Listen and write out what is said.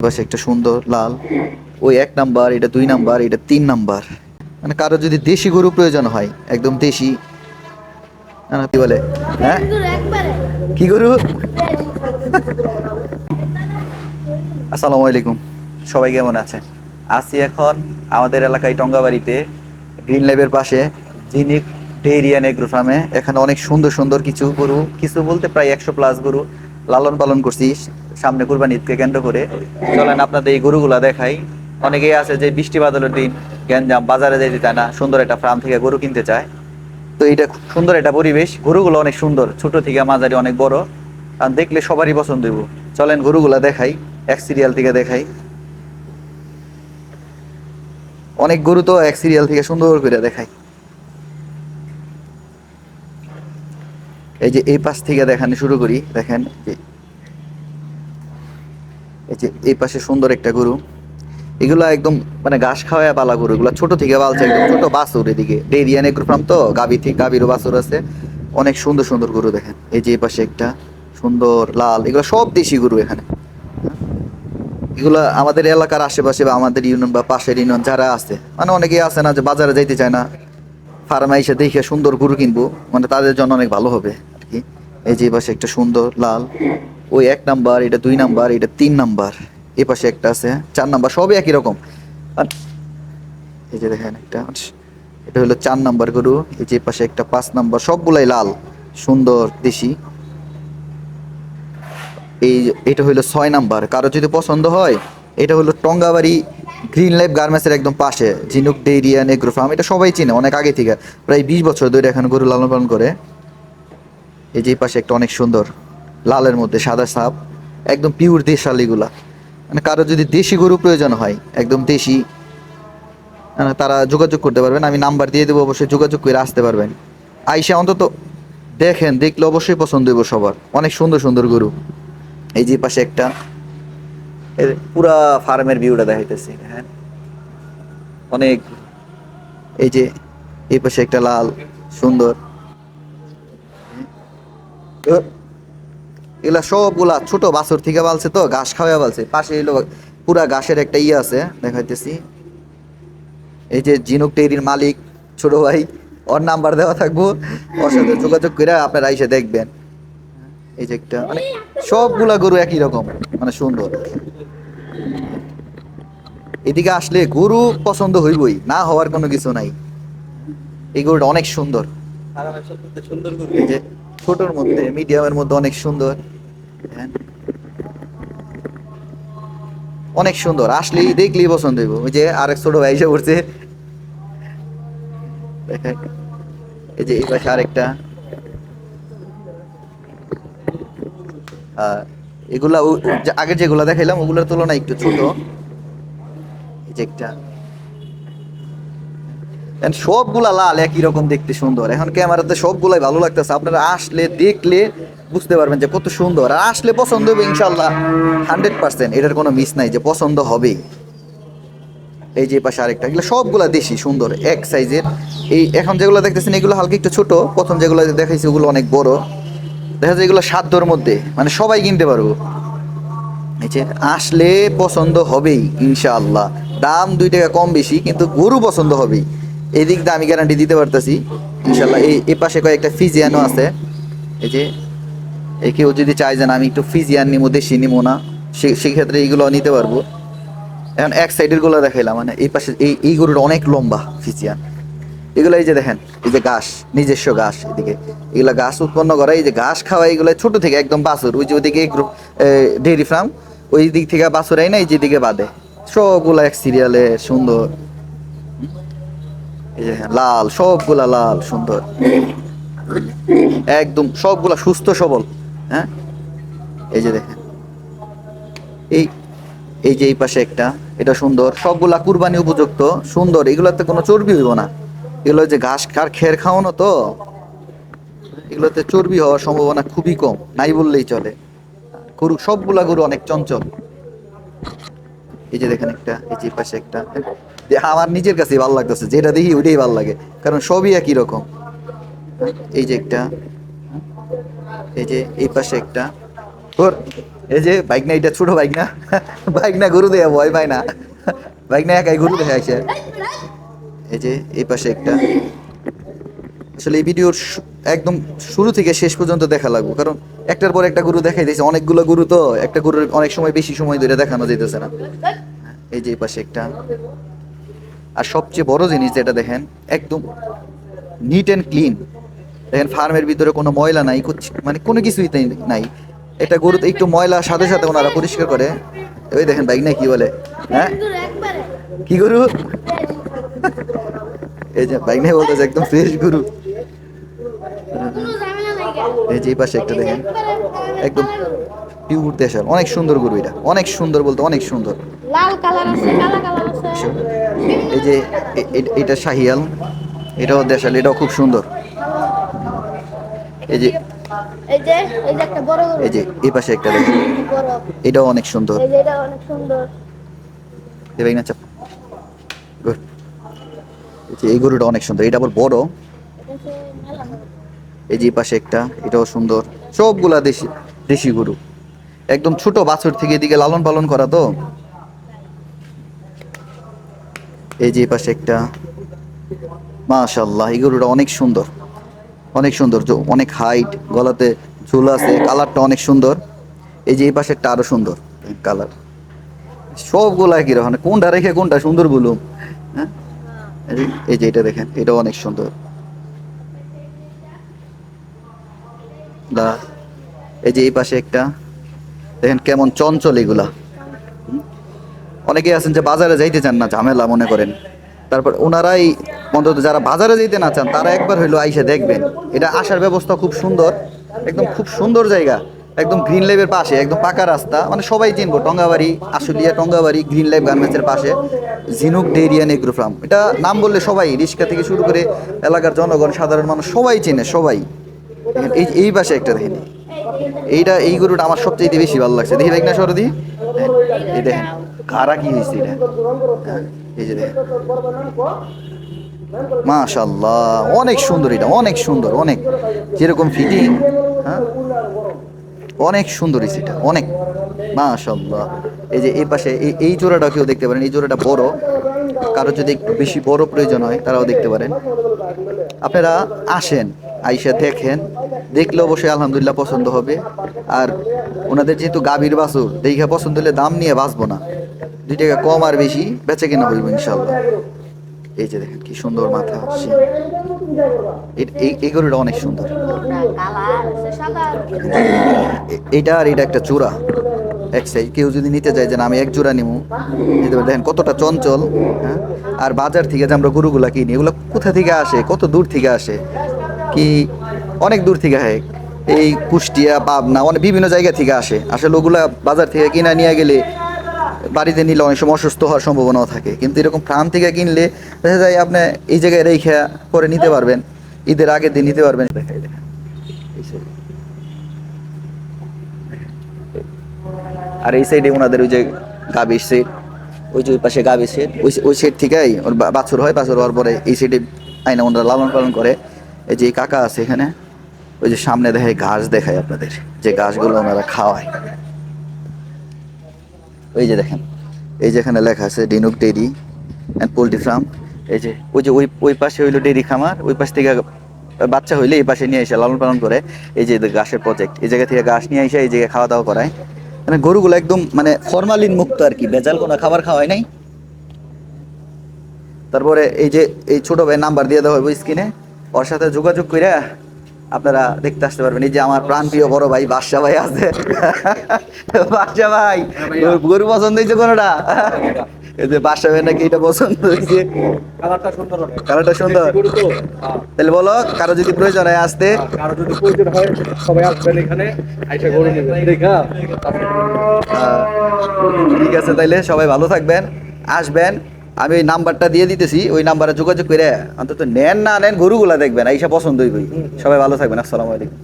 বাস একটা সুন্দর লাল, ওই 1 নাম্বার, এটা 2 নাম্বার, এটা 3 নাম্বার। মানে কারো যদি দেশি গরু প্রয়োজন হয়, একদম দেশি, কি বলে, হ্যাঁ কি গরু। আসসালামু আলাইকুম, সবাই কেমন আছেন? আছি এখন আমাদের এলাকায় টঙ্গাবাড়িতে, গ্রিন ল্যাবের পাশে জিনিক ডেইরি অ্যান্ড এগ্রো ফার্মে। এখানে অনেক সুন্দর সুন্দর কিছু গরু, কিছু বলতে প্রায় 100+ গরু লালন পালন করছি সামনে কুরবানি ঈদকে কেন্দ্র করে। চলেন আপনাদের এই গরুগুলা দেখাই। অনেকেই আছে যে বৃষ্টি বাদলের দিন গ্যাঞ্জাম, বাজারে যেতে চায় না, সুন্দর একটা ফার্ম থেকে গরু কিনতে চায়। তো এটা খুব সুন্দর একটা পরিবেশ, গরুগুলো অনেক সুন্দর, ছোট থেকে মাঝারি অনেক বড়, আর দেখলে সবারই পছন্দ হইব। চলেন গরুগুলা দেখাই, এক সিরিয়াল থেকে দেখাই। অনেক গরু তো এক সিরিয়াল থেকে সুন্দর করে দেখাই। এই যে এই পাশ থেকে দেখানো শুরু করি, দেখেন এই যে এই পাশে সুন্দর একটা গরু। এগুলা একদম মানে ঘাস খাওয়া পালা গরু, এগুলা ছোট থেকে পালছে, একদম ছোট বাছুর। এদিকে ডেইরি এগ্রো ফার্ম তো, গাভী থেকে গাভীরও বাছুর আছে। অনেক সুন্দর সুন্দর গরু দেখেন। এই যে এই পাশে একটা সুন্দর লাল, এগুলো সব দেশি গরু এখানে। এগুলা আমাদের এলাকার আশেপাশে বা আমাদের ইউনিয়ন বা পাশের ইউনিয়ন যারা আছে, মানে অনেকেই আছে না যে বাজারে যাইতে চায় না, ফার্মে এসে দেখে সুন্দর গরু কিনবো, মানে তাদের জন্য অনেক ভালো হবে আর কি। এই যে এই পাশে একটা সুন্দর লাল, ওই 1 নাম্বার, এটা 2 নাম্বার, এটা 3 নাম্বার। এই পাশে একটা আছে 4 নাম্বার, সবই একই রকম। আর এই যে দেখেন একটা, এটা হলো 4 নাম্বার গরু। এই যে পাশে একটা 5 নাম্বার, সবগুলাই লাল, সুন্দর দেশি। এই এটা হলো 6 নাম্বার। কারো যদি পছন্দ হয়, এটা হলো টঙ্গাবাড়ি গ্রিন লাইফ গার্মেন্টসের একদম পাশে ঝিনুক ডেইরি অ্যান্ড এগ্রো ফার্ম। এটা সবাই চিনে অনেক আগে থেকে, প্রায় 20 বছর ধরে এখানে গরু লালন পালন করে। এই যে এই পাশে একটা অনেক সুন্দর লালের মধ্যে সাদা সাপ, একদম পিওর দেশালিগুলা। মানে কারো যদি দেশি গরু প্রয়োজন হয়, একদম দেশি, তারা যোগাযোগ করতে পারবেন। আমি নাম্বার দিয়ে দেবো, অবশ্যই যোগাযোগ করে আসতে পারবেন। আইসা অন্তত দেখেন, দেখলে অবশ্যই পছন্দ হইব সবার। অনেক সুন্দর সুন্দর গরু। এই যে পাশে একটা, পুরা ফার্মের ভিউটা দেখাইতেছি, হ্যাঁ অনেক। এই যে এই পাশে একটা লাল সুন্দর, এগুলা সবগুলা ছোট বাছুর থেকে পালছে তো, ঘাস খাওয়া পালছে। পাশে এলো পুরা ঘাসের একটা ইয়ে আছে, দেখাইতেছি। এই যে ঝিনুক ডেইরির মালিক ছোট ভাই, ওর নাম্বার দেওয়া থাকবো, ওর সাথে যোগাযোগ করে আপনারা এসে দেখবেন। এই যে একটা, মানে সবগুলা গরু একই রকম, মানে সুন্দর। এদিকে আসলে গরু পছন্দ হইবই, না হওয়ার কোনো কিছু নাই। এই গরুটা অনেক সুন্দর। এই যে ছোটর মধ্যে, মিডিয়ামের মধ্যে অনেক সুন্দর, হ্যাঁ অনেক সুন্দর। আসলেই দেখলেই পছন্দ হইব। ওই যে আরেক ছোট ভাই এসে পড়ছে, দেখেন। এই যে এই পাশে আরেকটা, এগুলা আগের যেগুলা দেখাইলাম ওগুলোর তুলনায় একটু ছোট। এই যে একটা, সবগুলা লাল, একই রকম দেখতে সুন্দর। এখন ক্যামেরাতে সবগুলাই ভালো লাগতেছে, আপনারা আসলে দেখলে বুঝতে পারবেন যে কত সুন্দর। আর আসলে পছন্দ হবে ইনশাল্লাহ, 100%। এটার কোনো মিস নাই, যে পছন্দ হবেই। এই যে পাশে আরেকটা, এগুলো সবগুলা দেশি সুন্দর এক সাইজের। এই এখন যেগুলো দেখতেছেন এগুলো হালকা একটু ছোট, প্রথম যেগুলো দেখাইছি ওগুলো অনেক বড়। দেখা যায় এগুলো সাধ্যর মধ্যে, মানে সবাই কিনতে পারবো। এই যে আসলে পছন্দ হবেই ইনশাআল্লাহ। দাম 2 টাকা কম বেশি, কিন্তু গরু পছন্দ হবেই, এই দিক দিয়ে আমি গ্যারান্টি দিতে পারতেছি ইনশাআল্লাহ। এই পাশে কয়েকটা ফিজিয়ানও আছে। এই যে এই কেউ যদি চাই যে না আমি একটু ফিজিয়ান নিবো, দেশি নিবো না, সেক্ষেত্রে এইগুলো নিতে পারবো। এখন এক সাইডের গুলো দেখাইলাম, মানে এই পাশে এই গরুর অনেক লম্বা ফিজিয়ান। এগুলো এই যে দেখেন, এই যে ঘাস, নিজস্ব ঘাস, এদিকে এগুলা ঘাস উৎপন্ন করা, এই যে ঘাস খাওয়া, এগুলো ছোট থেকে একদম বাছুর। ওই যে ওইদিকে ডেইরি ফার্ম, ওই দিক থেকে বাছুর আই না, এই যেদিকে বাঁধে, সবগুলা এক সিরিয়ালে সুন্দর। এই যে লাল, সবগুলা লাল সুন্দর, একদম সবগুলা সুস্থ সবল। হ্যাঁ এই যে দেখেন, এই এই যে এই পাশে একটা, এটা সুন্দর। সবগুলা কুরবানি উপযুক্ত সুন্দর, এগুলোতে কোনো চর্বি হইব না। এগুলো যে ঘাস আর খের খাওয়ানো তো, এগুলোতে চর্বি হওয়ার সম্ভাবনা খুবই কম, নাই বললেই চলে। গরু সবগুলা গরু অনেক চঞ্চল। এই যে দেখেন একটা, এই যে পাশে একটা, আমার নিজের কাছে ভালো লাগতেছে, যেটা দেখি ওইটাই ভালো লাগে, কারণ সবই একই রকম। এই যে একটা, এই যে এই পাশে একটা, ওর এই যে বাইক না, এটা ছোট বাইক না, বাইক না গরু দেয়া ভয় পায় না, বাইক না একাই গরু দেখে আসে। এই যে এই পাশে একটা, আসলে এই ভিডিওর একদম শুরু থেকে শেষ পর্যন্ত দেখা লাগবে, কারণ একটার পর একটা গরু দেখাই দিয়েছে, অনেকগুলো গরু তো একটা গরুর অনেক সময় বেশি সময় ধরে দেখানো যেতেছে না। এই যে এই পাশে একটা, আর সবচেয়ে বড় জিনিস যেটা দেখেন, একদম নিট অ্যান্ড ক্লিন। দেখেন ফার্মের ভিতরে কোনো ময়লা নাই, মানে কোনো কিছুই নাই। এটা গরুতে একটু ময়লা সাথে সাথে ওনারা পরিষ্কার করে। ওই দেখেন বাইক না কি বলে, হ্যাঁ কি গরু, এই যে বাইক নাই বলতেছে একদম ফ্রেশ গরু। এই যে এই পাশে একটা দেখেন, একদম পিওর দেশাল, অনেক সুন্দর গরু, এটা অনেক সুন্দর, বলতে অনেক সুন্দর। লাল কালার আছে, কালো কালার আছে। এই যে এটা শাহিয়াল, এটাও দেশাল, এটাও খুব সুন্দর। এই যে এই যে এই যে একটা বড় গরু, এই যে এই পাশে একটা দেখেন, বড়, এটাও অনেক সুন্দর। এই যে এটা অনেক সুন্দর। দেখবেন না চাপ, গুড। এই যে এই গরুটা অনেক সুন্দর, এটা আবার বড়। এটা হচ্ছে মেলা গরু। এই যে এই পাশে একটা, এটাও সুন্দর। সবগুলা দেশি দেশি গরু, একদম ছোট বাছুর থেকে এদিকে লালন পালন করা তো। এই যে এই পাশে একটা, মাশাআল্লাহ এই গরুটা অনেক সুন্দর, অনেক সুন্দর, অনেক হাইট, গলাতে ঝুল আছে, কালারটা অনেক সুন্দর। এই যে এই পাশেরটা আরো সুন্দর কালার। সবগুলা একই রকম, কোনটা রেখে কোনটা সুন্দর বলুম, হ্যাঁ। এই যে এটা দেখেন, এটাও অনেক সুন্দর। এই যে এই পাশে একটা দেখেন, কেমন চঞ্চল এগুলা। অনেকেই আছেন যে বাজারে যাইতে চান না, ঝামেলা মনে করেন, তারপর ওনারাই অন্তত যারা বাজারে যেতে না চান তারা একবার হইলো আইসা দেখবেন। এটা আসার ব্যবস্থা খুব সুন্দর, একদম খুব সুন্দর জায়গা, একদম গ্রিন লাইফের পাশে, একদম পাকা রাস্তা, মানে সবাই চিনবো, টঙ্গাবাড়ি, আশুলিয়া টঙ্গাবাড়ি গ্রিন লাইফ গার্মেন্টসের পাশে ঝিনুক ডেইরি অ্যান্ড এগ্রো ফার্ম। এটা নাম বললে সবাই, রিক্সা থেকে শুরু করে এলাকার জনগণ, সাধারণ মানুষ সবাই চেনে, সবাই। দেখেন এই এই পাশে একটা দেখেন, এইটা এই গরুটা আমার সবচেয়ে বেশি ভালো লাগছে, দেখি ভাই না সরদি, এই দেখেন কারা কি হয়েছে এটা, হ্যাঁ, এই যে দেখেন, মাশাআল্লাহ অনেক সুন্দর, এটা অনেক সুন্দর, অনেক যেরকম ফিটিং, হ্যাঁ অনেক সুন্দর হয়েছে এটা, অনেক মাশাআল্লাহ। এই যে এই পাশে এই জোড়াটা কেউ দেখতে পারেন, এই জোড়াটা বড়, কারো যদি একটু বেশি বড় প্রয়োজন হয় তারাও দেখতে পারেন। আপনারা আসেন, আইসা দেখেন, দেখলে অবশ্যই আলহামদুলিল্লাহ পছন্দ হবে। আর ওনাদের যেহেতু গাভীর বাছুর, দেখে পছন্দ হলে দাম নিয়ে বাঁচবো না, 2 টাকা কম আর বেশি বেচে কেনা হইব ইনশাল্লাহ। এই যে দেখেন কি সুন্দর মাথা, এই গরুটা অনেক সুন্দর। কালার আছে সাদা। এইটা আর এটা একটা জোড়া এক সাইজ, কেউ যদি নিতে চায় যে না আমি এক জোড়া নিবো নিতে পারে। দেখেন কতটা চঞ্চল, হ্যাঁ। আর বাজার থেকে যে আমরা গরুগুলা কিনি, এগুলো কোথা থেকে আসে, কত দূর থেকে আসে, কি অনেক দূর থেকে হয়, এই কুষ্টিয়া, পাবনা, অনেক বিভিন্ন জায়গা থেকে আসে। আসলে ওগুলা বাজার থেকে কিনা নিয়ে গেলে বাড়িতে নিলে অনেক সময় অসুস্থ হওয়ার সম্ভাবনাও থাকে, কিন্তু এরকম ফার্ম থেকে কিনলে দেখা যায় আপনি এই জায়গায় রেখে করে নিতে পারবেন, ঈদের আগের দিন নিতে পারবেন। দেখাই দেখেন আর এই সাইডে ওনাদের ওই যে গাভীর সেট, ওই যে ওই পাশে গাভীর সেট, ওই সেট থেকেই ওর বাছুর হয়, বাছুর হওয়ার পরে এই সাইডে আইনা ওনারা লালন পালন করে। এই যে কাকা আছে এখানে, ওই যে সামনে দেখায় ঘাস, দেখায় আপনাদের যে ঘাসগুলো ওনারা খাওয়ায়। ওই যে দেখেন, এই যেখানে লেখা আছে ঝিনুক ডেইরি অ্যান্ড পোল্ট্রি ফার্ম। এই যে ওই পাশে হইলো ডেইরি খামার, ওই পাশ থেকে বাচ্চা হইলে এই পাশে নিয়ে এসে লালন পালন করে। এই যে ঘাসের প্রজেক্ট, এই জায়গা থেকে ঘাস নিয়ে এসে এই জায়গায় খাওয়া দাওয়া করায়। মানে গরুগুলো একদম মানে ফরমালিন মুক্ত আর কি, ভেজাল কোনো খাবার খাওয়ায় নাই। তারপরে এই যে এই ছোট ভাই নাম্বার দিয়ে দেওয়া হবে স্ক্রিনে, ওর সাথে যোগাযোগ করে আপনারা দেখতে আসতে পারবেন। এই যে আমার প্রাণপ্রিয় বড় ভাই বাদশা ভাই আছে, বাদশা ভাই গরু পছন্দ হয়েছে কোনোটা, এই যে বাদশা ভাই নাকি এটা পছন্দ হয়েছে, কালারটা সুন্দর। তাহলে বলো কারো যদি প্রয়োজন হয় আসতে, কারো যদি প্রয়োজন হয় সবাই আসবেন এখানে, আইসা গরু নেবেন দেখা। ঠিক আছে, তাইলে সবাই ভালো থাকবেন, আসবেন। আমি ওই নাম্বারটা দিয়ে দিতেছি, ওই নাম্বারে যোগাযোগ করে অন্তত নেন না নেন গরুগুলা দেখবেন, এইসব পছন্দ হইবই। সবাই ভালো থাকবেন, আসসালামু আলাইকুম।